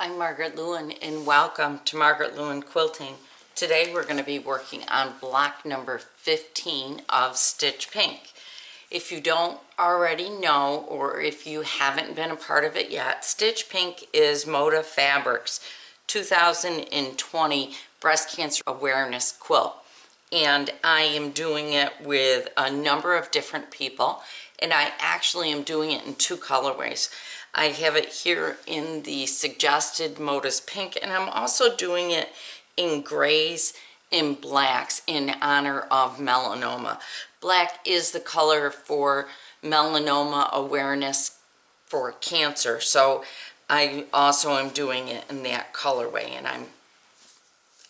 I'm Margaret Lewin and welcome to Margaret Lewin Quilting. Today we're going to be working on block number 15 of Stitch Pink. If you don't already know, or if you haven't been a part of it yet, Stitch Pink is Moda Fabrics 2020 Breast Cancer Awareness Quilt. And I am doing it with a number of different people, and I actually am doing it in two colorways. I have it here in the suggested Moda's Pink, and I'm also doing it in grays and blacks in honor of melanoma. Black is the color for melanoma awareness for cancer, so I also am doing it in that colorway, and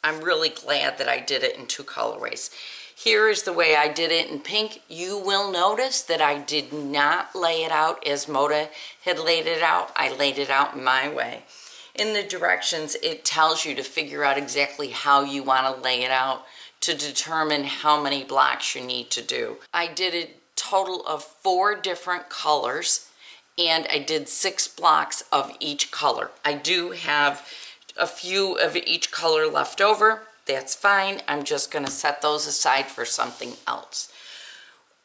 I'm really glad that I did it in two colorways. Here is the way I did it in pink. You will notice that I did not lay it out as Moda had laid it out. I laid it out my way. In the directions, it tells you to figure out exactly how you want to lay it out to determine how many blocks you need to do. I did a total of 4 different colors, and I did 6 blocks of each color. I do have a few of each color left over. That's fine. I'm just going to set those aside for something else.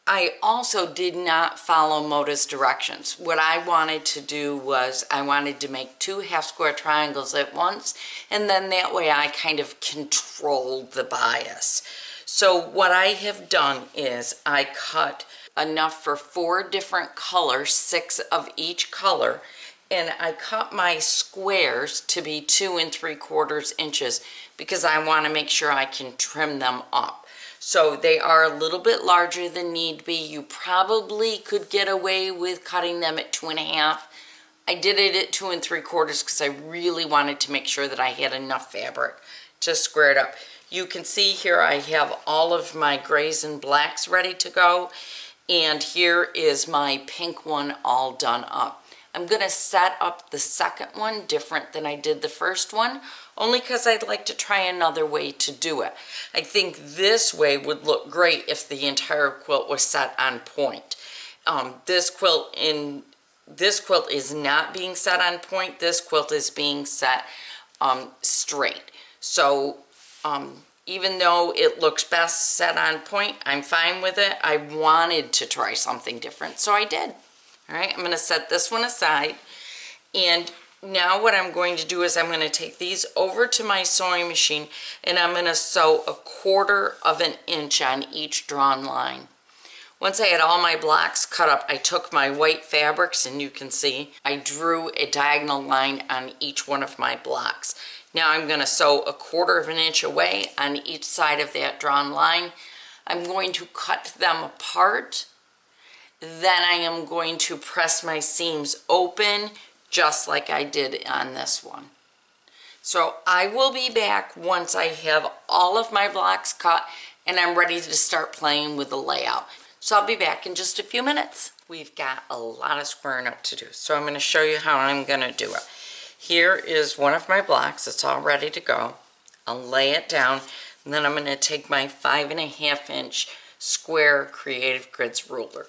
I also did not follow Moda's directions. What I wanted to do was I wanted to make 2 half square triangles at once, and then that way I kind of controlled the bias. So what I have done is I cut enough for 4 different colors, 6 of each color, and I cut my squares to be 2 3/4 inches because I want to make sure I can trim them up. So they are a little bit larger than need be. You probably could get away with cutting them at 2 1/2. I did it at 2 3/4 because I really wanted to make sure that I had enough fabric to square it up. You can see here I have all of my grays and blacks ready to go, and here is my pink one all done up. I'm going to set up the second one different than I did the first one, only because I'd like to try another way to do it. I think this way would look great if the entire quilt was set on point. This quilt is not being set on point. This quilt is being set straight. So even though it looks best set on point, I'm fine with it. I wanted to try something different, so I did. All right, I'm going to set this one aside, and now what I'm going to do is I'm going to take these over to my sewing machine, and I'm going to sew 1/4 of an inch on each drawn line. Once I had all my blocks cut up, I took my white fabrics, and you can see I drew a diagonal line on each one of my blocks. Now I'm going to sew 1/4 of an inch away on each side of that drawn line. I'm going to cut them apart. Then I am going to press my seams open just like I did on this one. So I will be back once I have all of my blocks cut and I'm ready to start playing with the layout. So I'll be back in just a few minutes. We've got a lot of squaring up to do, so I'm going to show you how I'm going to do it. Here is one of my blocks. It's all ready to go. I'll lay it down, and then I'm going to take my 5 1/2 inch square Creative Grids ruler.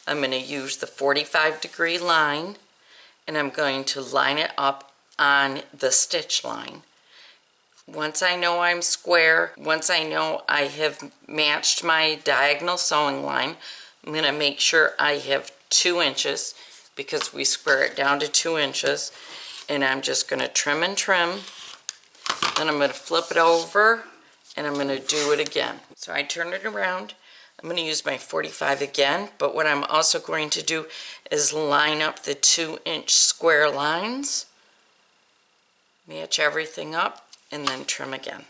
I'm going to use the 45-degree line, and I'm going to line it up on the stitch line. Once I know I'm square, once I know I have matched my diagonal sewing line, I'm going to make sure I have 2 inches because we square it down to 2 inches, and I'm just going to trim and trim. Then I'm going to flip it over, and I'm going to do it again. So I turn it around. I'm going to use my 45 again, but what I'm also going to do is line up the 2-inch square lines, match everything up, and then trim again.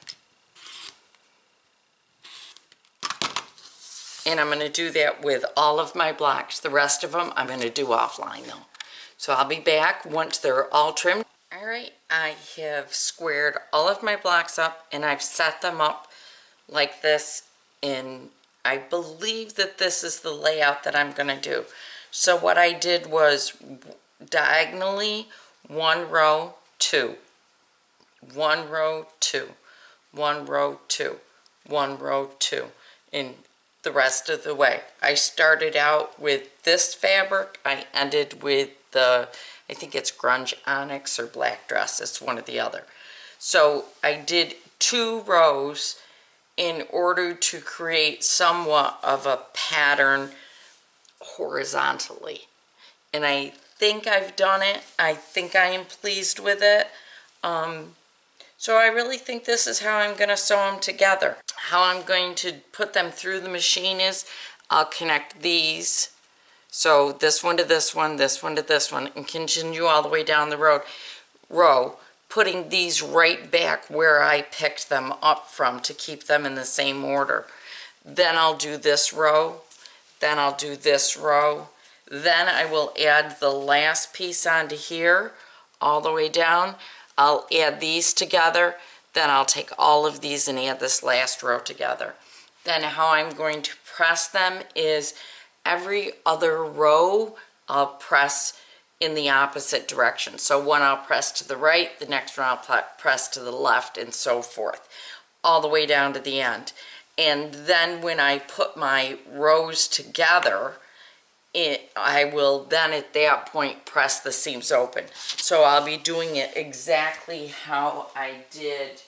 And I'm going to do that with all of my blocks. The rest of them I'm going to do offline though. So I'll be back once they're all trimmed. Alright, I have squared all of my blocks up, and I've set them up like this in, I believe that this is the layout that I'm going to do. So what I did was diagonally 1 row, 2, 1 row, 2, 1 row, 2, 1 row, 2, and the rest of the way. I started out with this fabric, I ended with the, I think it's grunge onyx or black dress. It's one or the other. So I did 2 rows in order to create somewhat of a pattern horizontally. And I think I've done it. I think I am pleased with it. So I really think this is how I'm going to sew them together. How I'm going to put them through the machine is I'll connect these. So this one to this one, this one to this one, and continue all the way down the row, putting these right back where I picked them up from to keep them in the same order. Then I'll do this row, then I'll do this row, then I will add the last piece onto here all the way down. I'll add these together, then I'll take all of these and add this last row together. Then how I'm going to press them is every other row I'll press in the opposite direction. So one I'll press to the right, the next one I'll press to the left, and so forth, all the way down to the end. And then when I put my rows together, I will then at that point press the seams open. So I'll be doing it exactly how I did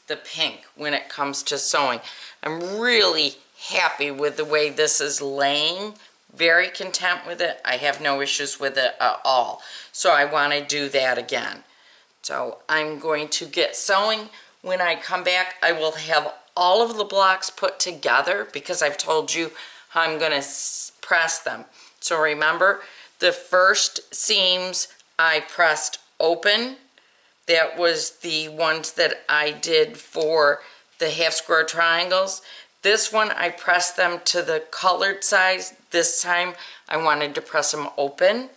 the pink when it comes to sewing. I'm really happy with the way this is laying. Very content with it. I have no issues with it at all. So I want to do that again. So I'm going to get sewing. When I come back, I will have all of the blocks put together because I've told you how I'm going to press them. So remember, the first seams I pressed open. That was the ones that I did for the half square triangles. This one I pressed them to the colored size. This time I wanted to press them open.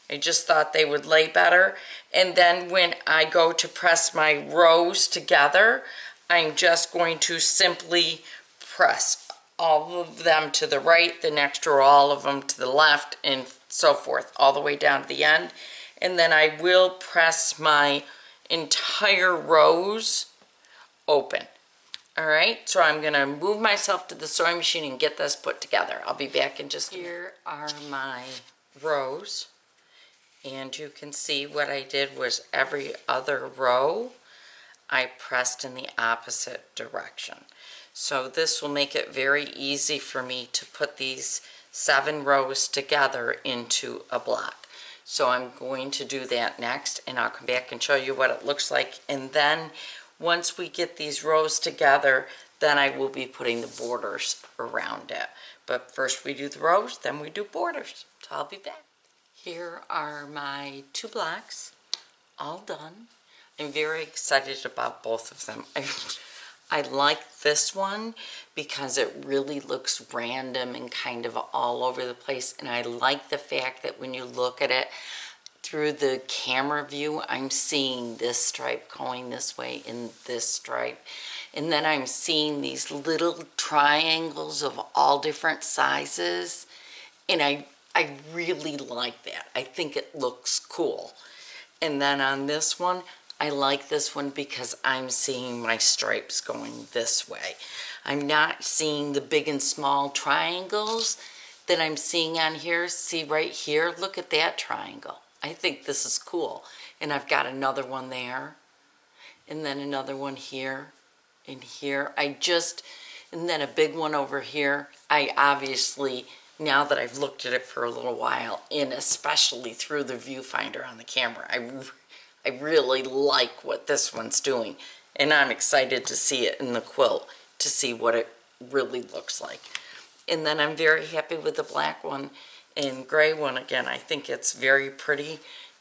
I just thought they would lay better. And then when I go to press my rows together, I'm just going to simply press all of them to the right, the next row all of them to the left, and so forth, all the way down to the end. And then I will press my entire rows open. All right, so I'm gonna move myself to the sewing machine and get this put together. I'll be back in just a minute. Here are my rows, and you can see what I did was every other row I pressed in the opposite direction. So this will make it very easy for me to put these 7 rows together into a block. So I'm going to do that next, and I'll come back and show you what it looks like. And then once we get these rows together, then I will be putting the borders around it. But first we do the rows, then we do borders. So I'll be back. Here are my 2 blocks, all done. I'm very excited about both of them. I like this one because it really looks random and kind of all over the place, and I like the fact that when you look at it through the camera view, I'm seeing this stripe going this way and this stripe, and then I'm seeing these little triangles of all different sizes, and I really like that. I think it looks cool. And then on this one, I like this one because I'm seeing my stripes going this way. I'm not seeing the big and small triangles that I'm seeing on here. See right here, look at that triangle. I think this is cool. And I've got another one there, and then another one here, and here. And then a big one over here. I obviously, now that I've looked at it for a little while, and especially through the viewfinder on the camera, I really like what this one's doing, and I'm excited to see it in the quilt to see what it really looks like. And then I'm very happy with the black one and gray one again. I think it's very pretty,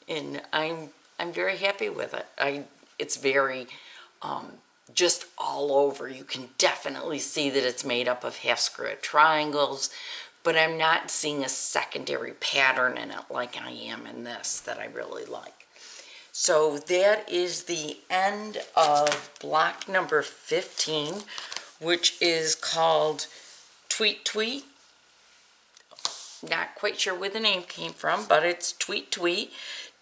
and I'm very happy with it. It's very just all over. You can definitely see that it's made up of half square triangles, but I'm not seeing a secondary pattern in it like I am in this that I really like. So that is the end of block number 15, which is called Tweet Tweet. Not quite sure where the name came from, but it's Tweet Tweet.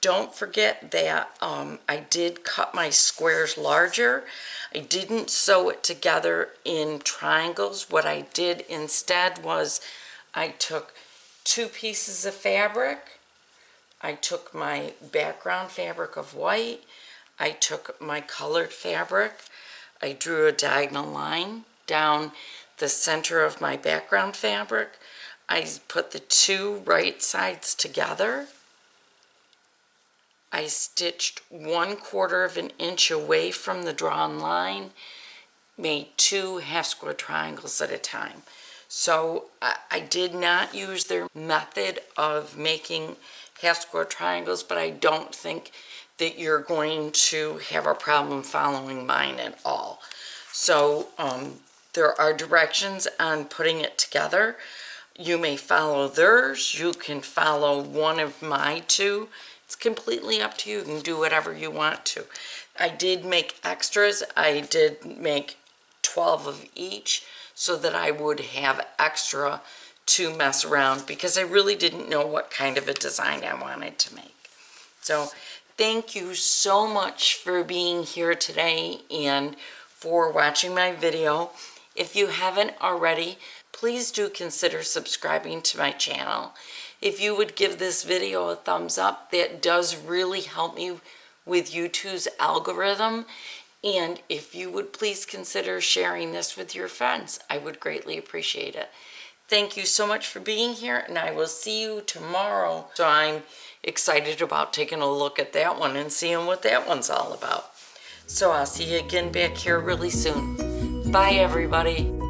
Don't forget that I did cut my squares larger. I didn't sew it together in triangles. What I did instead was I took 2 pieces of fabric. I took my background fabric of white, I took my colored fabric, I drew a diagonal line down the center of my background fabric. I put the two right sides together. I stitched 1/4 of an inch away from the drawn line, made 2 half square triangles at a time. So I did not use their method of making half square triangles, but I don't think that you're going to have a problem following mine at all. So there are directions on putting it together. You may follow theirs. You can follow one of my two. It's completely up to you. You can do whatever you want to. I did make extras. I did make 12 of each so that I would have extra to mess around because I really didn't know what kind of a design I wanted to make. So thank you so much for being here today and for watching my video. If you haven't already, please do consider subscribing to my channel. If you would give this video a thumbs up, that does really help me with YouTube's algorithm. And if you would please consider sharing this with your friends, I would greatly appreciate it. Thank you so much for being here, and I will see you tomorrow. So I'm excited about taking a look at that one and seeing what that one's all about. So I'll see you again back here really soon. Bye, everybody.